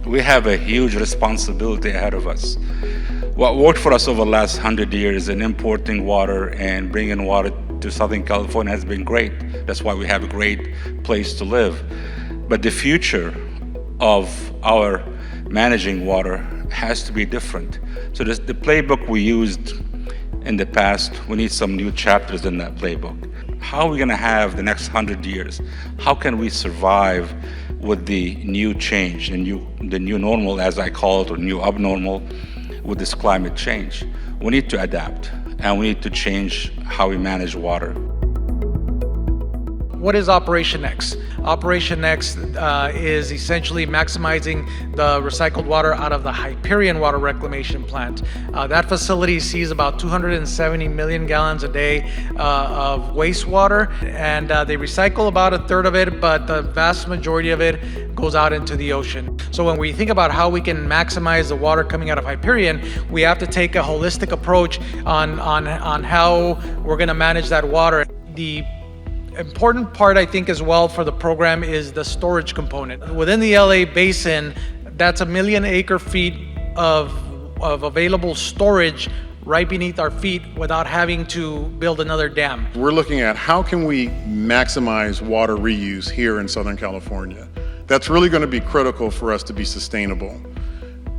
We have a huge responsibility ahead of us. What worked for us over the last 100 years in importing water and bringing water to Southern California has been great. That's why we have a great place to live. But the future of our managing water has to be different. So the playbook we used in the past, we need some new chapters in that playbook. How are we going to have the next 100 years? How can we survive with the new change, the new normal, as I call it, or new abnormal, with this climate change? We need to adapt, and we need to change how we manage water. What is Operation X? Operation X is essentially maximizing the recycled water out of the Hyperion Water Reclamation Plant. That facility sees about 270 million gallons a day of wastewater, and they recycle about a third of it, but the vast majority of it goes out into the ocean. So when we think about how we can maximize the water coming out of Hyperion, we have to take a holistic approach on how we're going to manage that water. The important part, I think, as well for the program is the storage component. Within the LA Basin, that's 1 million acre-feet of available storage right beneath our feet without having to build another dam. We're looking at how can we maximize water reuse here in Southern California. That's really going to be critical for us to be sustainable.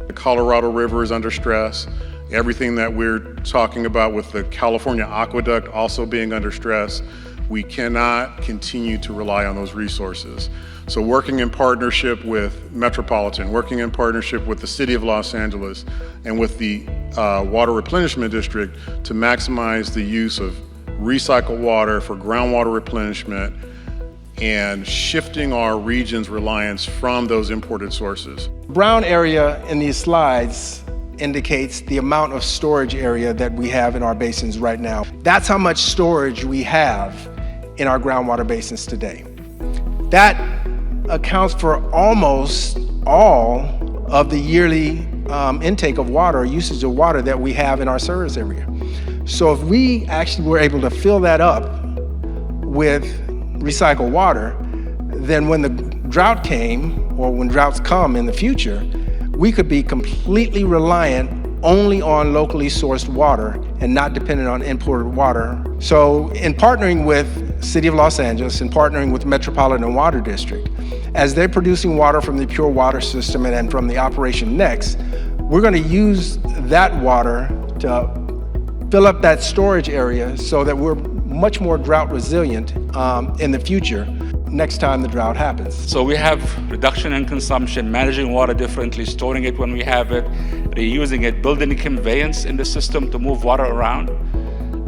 The Colorado River is under stress. Everything that we're talking about with the California Aqueduct also being under stress. We cannot continue to rely on those resources. So working in partnership with Metropolitan, working in partnership with the City of Los Angeles and with the Water Replenishment District to maximize the use of recycled water for groundwater replenishment and shifting our region's reliance from those imported sources. Brown area in these slides indicates the amount of storage area that we have in our basins right now. That's how much storage we have in our groundwater basins today. That accounts for almost all of the yearly intake of water, or usage of water that we have in our service area. So if we actually were able to fill that up with recycled water, then when the drought came, or when droughts come in the future, we could be completely reliant only on locally sourced water and not dependent on imported water. So in partnering with City of Los Angeles and partnering with Metropolitan Water District, as they're producing water from the Pure Water System and from the Operation Next, we're going to use that water to fill up that storage area so that we're much more drought resilient in the future next time the drought happens. So we have reduction in consumption, managing water differently, storing it when we have it, reusing it, building a conveyance in the system to move water around.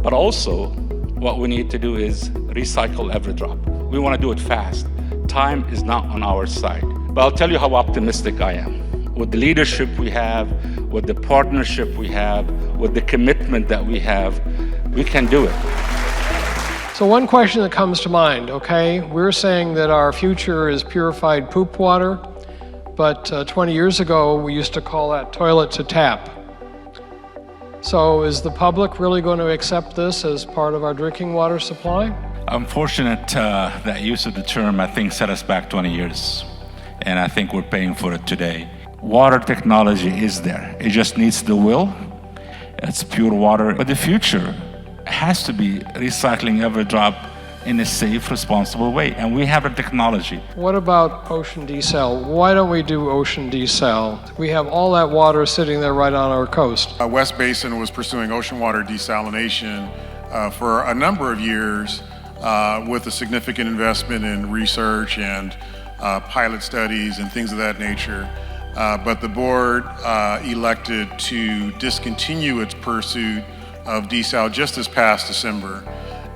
But also, what we need to do is recycle every drop. We want to do it fast. Time is not on our side. But I'll tell you how optimistic I am. With the leadership we have, with the partnership we have, with the commitment that we have, we can do it. So one question that comes to mind, okay, we're saying that our future is purified poop water, but 20 years ago we used to call that toilet to tap. So is the public really going to accept this as part of our drinking water supply? Unfortunate that use of the term, I think, set us back 20 years. And I think we're paying for it today. Water technology is there. It just needs the will. It's pure water. But the future has to be recycling every drop in a safe, responsible way. And we have the technology. What about ocean desal? Why don't we do ocean desal? We have all that water sitting there right on our coast. West Basin was pursuing ocean water desalination for a number of years with a significant investment in research and pilot studies and things of that nature. But the board elected to discontinue its pursuit of desal just this past December.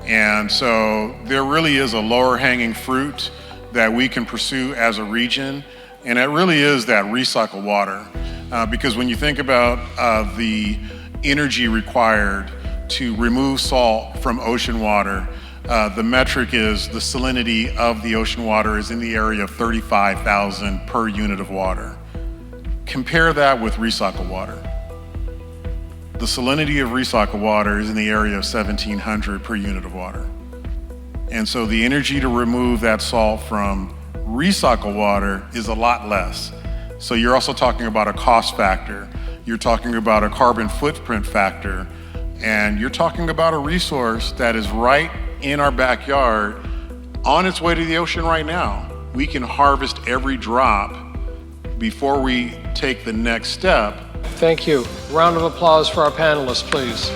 And so there really is a lower hanging fruit that we can pursue as a region, and it really is that recycled water. Because when you think about the energy required to remove salt from ocean water, the metric is the salinity of the ocean water is in the area of 35,000 per unit of water. Compare that with recycled water. The salinity of recycled water is in the area of 1,700 per unit of water. And so the energy to remove that salt from recycled water is a lot less. So you're also talking about a cost factor. You're talking about a carbon footprint factor. And you're talking about a resource that is right in our backyard, on its way to the ocean right now. We can harvest every drop before we take the next step. Thank you. Round of applause for our panelists, please.